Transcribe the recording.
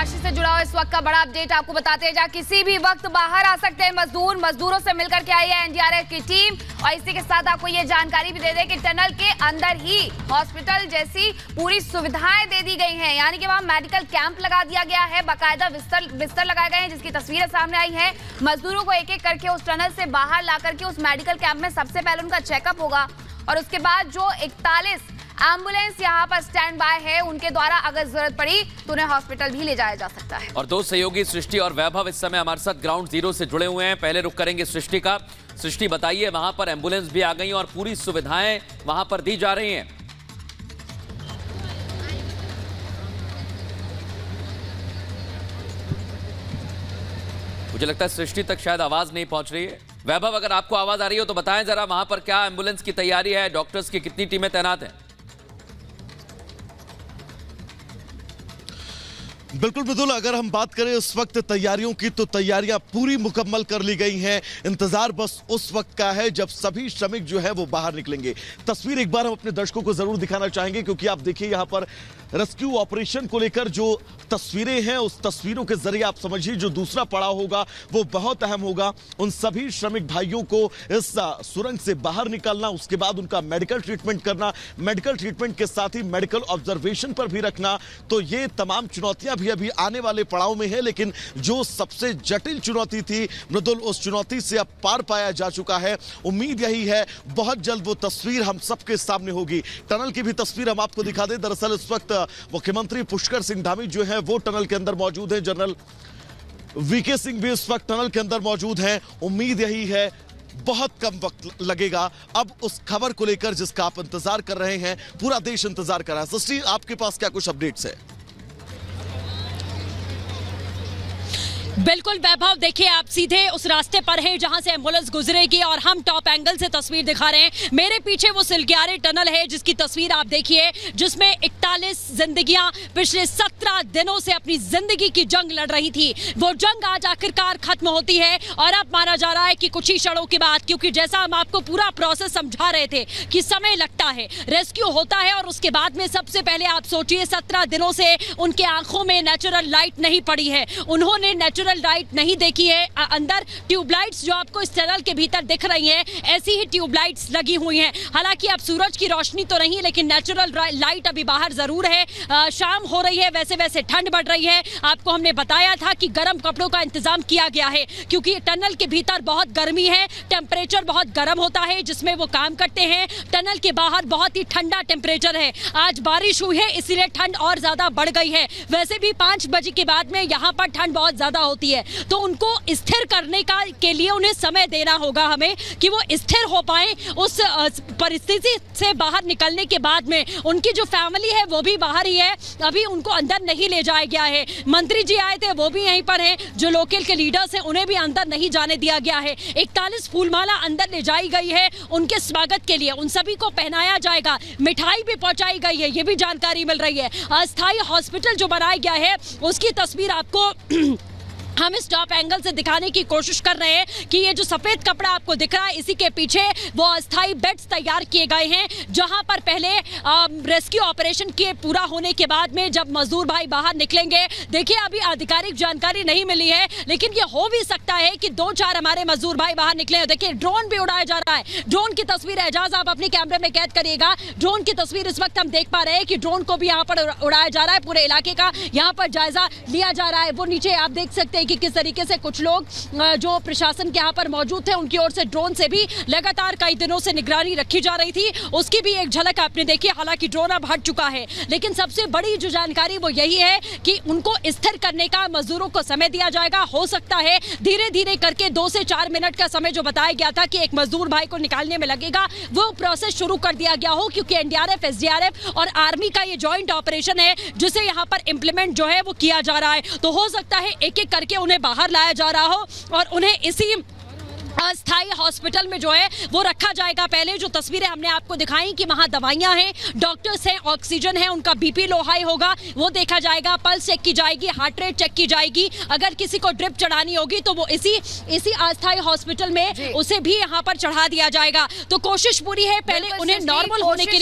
काशी से जुड़ा हुआ इस वक्त का बड़ा अपडेट आपको बताते हैं, जहां किसी भी वक्त बाहर आ सकते हैं मजदूरों से मिलकर के आई है एनडीआरएफ की टीम। और इसी के साथ आपको ये जानकारी भी दे दें कि टनल के अंदर ही हॉस्पिटल जैसी पूरी सुविधाएं दे दी गई हैं, यानी कि वहां मेडिकल कैंप लगा दिया गया है, बाकायदा बिस्तर लगाए गए हैं, जिसकी तस्वीरें सामने आई हैं। मजदूरों को एक एक करके उस टनल से बाहर ला करके उस मेडिकल कैंप में सबसे पहले उनका चेकअप होगा और उसके बाद जो 41 एम्बुलेंस यहाँ पर स्टैंड बाय है, उनके द्वारा अगर जरूरत पड़ी तो उन्हें हॉस्पिटल भी ले जाया जा सकता है। और दो सहयोगी सृष्टि और वैभव इस समय हमारे साथ ग्राउंड जीरो से जुड़े हुए हैं। पहले रुक करेंगे सृष्टि का। सृष्टि, बताइए, वहां पर एम्बुलेंस भी आ गई और पूरी सुविधाएं वहां पर दी जा रही हैं। मुझे लगता है सृष्टि तक शायद आवाज नहीं पहुंच रही है। वैभव, अगर आपको आवाज आ रही हो तो बताएं जरा, वहां पर क्या एम्बुलेंस की तैयारी है, डॉक्टर्स की कितनी टीमें तैनात हैं? बिल्कुल मृदुल, अगर हम बात करें इस वक्त तैयारियों की तो तैयारियां पूरी मुकम्मल कर ली गई हैं। इंतजार बस उस वक्त का है जब सभी श्रमिक जो है वो बाहर निकलेंगे। तस्वीर एक बार हम अपने दर्शकों को जरूर दिखाना चाहेंगे, क्योंकि आप देखिए यहाँ पर रेस्क्यू ऑपरेशन को लेकर जो तस्वीरें हैं, उस तस्वीरों के जरिए आप समझिए जो दूसरा पड़ाव होगा वो बहुत अहम होगा। उन सभी श्रमिक भाइयों को इस सुरंग से बाहर निकालना, उसके बाद उनका मेडिकल ट्रीटमेंट करना, मेडिकल ट्रीटमेंट के साथ ही मेडिकल ऑब्जर्वेशन पर भी रखना। तो ये तमाम चुनौतियां भी अभी आने वाले पड़ाव में है, लेकिन जो सबसे जटिल चुनौती थी मृदुल, उस चुनौती से अब पार पाया जा चुका है। उम्मीद यही है बहुत जल्द वो तस्वीर हम सबके सामने होगी। टनल की भी तस्वीर हम आपको दिखा दें। दरअसल इस वक्त मुख्यमंत्री पुष्कर सिंह धामी जो है वो टनल के अंदर मौजूद हैं। जनरल वीके सिंह भी इस वक्त टनल के अंदर मौजूद हैं। उम्मीद यही है बहुत कम वक्त लगेगा अब उस खबर को लेकर जिसका आप इंतजार कर रहे हैं, पूरा देश इंतजार कर रहा है। सृष्टि, आपके पास क्या कुछ अपडेट्स है? बिल्कुल वैभव, देखिए आप सीधे उस रास्ते पर हैं जहां से एम्बुलेंस गुजरेगी और हम टॉप एंगल से तस्वीर दिखा रहे हैं। मेरे पीछे वो सिलग्यारे टनल है जिसकी तस्वीर आप देखिए, जिसमें 41 जिंदगियां पिछले 17 दिनों से अपनी जिंदगी की जंग लड़ रही थी। वो जंग आज आखिरकार खत्म होती है और अब माना जा रहा है कि कुछ ही क्षणों के बाद, क्योंकि जैसा हम आपको पूरा प्रोसेस समझा रहे थे कि समय लगता है, रेस्क्यू होता है और उसके बाद में सबसे पहले आप सोचिए 17 दिनों से उनके आंखों में नेचुरल लाइट नहीं पड़ी है, उन्होंने नेचुरल लाइट नहीं देखी है। अंदर ट्यूबलाइट्स जो आपको इस टनल के भीतर दिख रही हैं, ऐसी ही ट्यूबलाइट्स लगी हुई हैं। हालांकि अब सूरज की रोशनी तो नहीं, लेकिन नेचुरल लाइट अभी बाहर जरूर है। शाम हो रही है, वैसे वैसे ठंड बढ़ रही है। आपको हमने बताया था कि गर्म कपड़ों का इंतजाम किया गया है, क्योंकि टनल के भीतर बहुत गर्मी है, टेम्परेचर बहुत गर्म होता है जिसमें वो काम करते हैं। टनल के बाहर बहुत ही ठंडा टेम्परेचर है। आज बारिश हुई है इसलिए ठंड और ज्यादा बढ़ गई है। वैसे भी 5 बजे के बाद में यहाँ पर ठंड बहुत ज्यादा होती है, तो उनको स्थिर करने के लिए उन्हें समय देना होगा हमें, कि वो स्थिर हो पाए। उस परिस्थिति से बाहर निकलने के बाद में उनकी जो फैमिली है वो भी बाहर ही है, अभी उनको अंदर नहीं ले जाया गया है। मंत्री जी आए थे, वो भी यहीं पर हैं, जो लोकल के लीडर्स हैं उन्हें भी अंदर नहीं जाने दिया गया है। 41 फूलमाला अंदर ले जाई गई है उनके स्वागत के लिए, उन सभी को पहनाया जाएगा, मिठाई भी पहुंचाई गई है, ये भी जानकारी मिल रही है। अस्थायी हॉस्पिटल जो बनाया गया है उसकी तस्वीर आपको हम इस टॉप एंगल से दिखाने की कोशिश कर रहे हैं कि ये जो सफेद कपड़ा आपको दिख रहा है, इसी के पीछे वो अस्थायी बेड्स तैयार किए गए हैं, जहां पर पहले रेस्क्यू ऑपरेशन के पूरा होने के बाद में जब मजदूर भाई बाहर निकलेंगे, देखिए अभी आधिकारिक जानकारी नहीं मिली है, लेकिन ये हो भी सकता है कि 2-4 हमारे मजदूर भाई बाहर निकले। देखिए ड्रोन भी उड़ाया जा रहा है, ड्रोन की तस्वीर एजाज आप अपने कैमरे में कैद करिएगा। ड्रोन की तस्वीर इस वक्त हम देख पा रहे हैं कि ड्रोन को भी यहाँ पर उड़ाया जा रहा है, पूरे इलाके का यहाँ पर जायजा लिया जा रहा है। वो नीचे आप देख सकते हैं कि किस तरीके से कुछ लोग जो प्रशासन के यहाँ पर मौजूद थे, उनकी ओर से ड्रोन से भी लगातार कई दिनों से निगरानी रखी जा रही थी, उसकी भी एक झलक आपने देखी। हालांकि ड्रोन अब हट चुका है, लेकिन सबसे बड़ी जो जानकारी वो यही है कि उनको स्थिर करने का मजदूरों को समय दिया जाएगा। हो सकता है धीरे धीरे करके 2 से 4 मिनट का समय जो बताया गया था कि एक मजदूर भाई को निकालने में लगेगा, वो प्रोसेस शुरू कर दिया गया हो, क्योंकि एनडीआरएफ, एसडीआरएफ और आर्मी का ये जॉइंट ऑपरेशन है जिसे यहाँ पर इंप्लीमेंट जो है वो किया जा रहा है। तो हो सकता है एक एक करके उन्हें बाहर लाया जा रहा हो और उन्हें इसी अस्थायी हॉस्पिटल में जो है वो रखा जाएगा। पहले जो तस्वीरें हमने आपको दिखाई कि वहां दवाइयां हैं, डॉक्टर्स हैं, ऑक्सीजन है, उनका बीपी लो हाई होगा वो देखा जाएगा, पल्स चेक की जाएगी, हार्ट रेट चेक की जाएगी। अगर किसी को ड्रिप चढ़ानी होगी तो वो इसी अस्थायी हॉस्पिटल में उसे भी यहाँ पर चढ़ा दिया जाएगा। तो कोशिश पूरी है, पहले उन्हें नॉर्मल होने के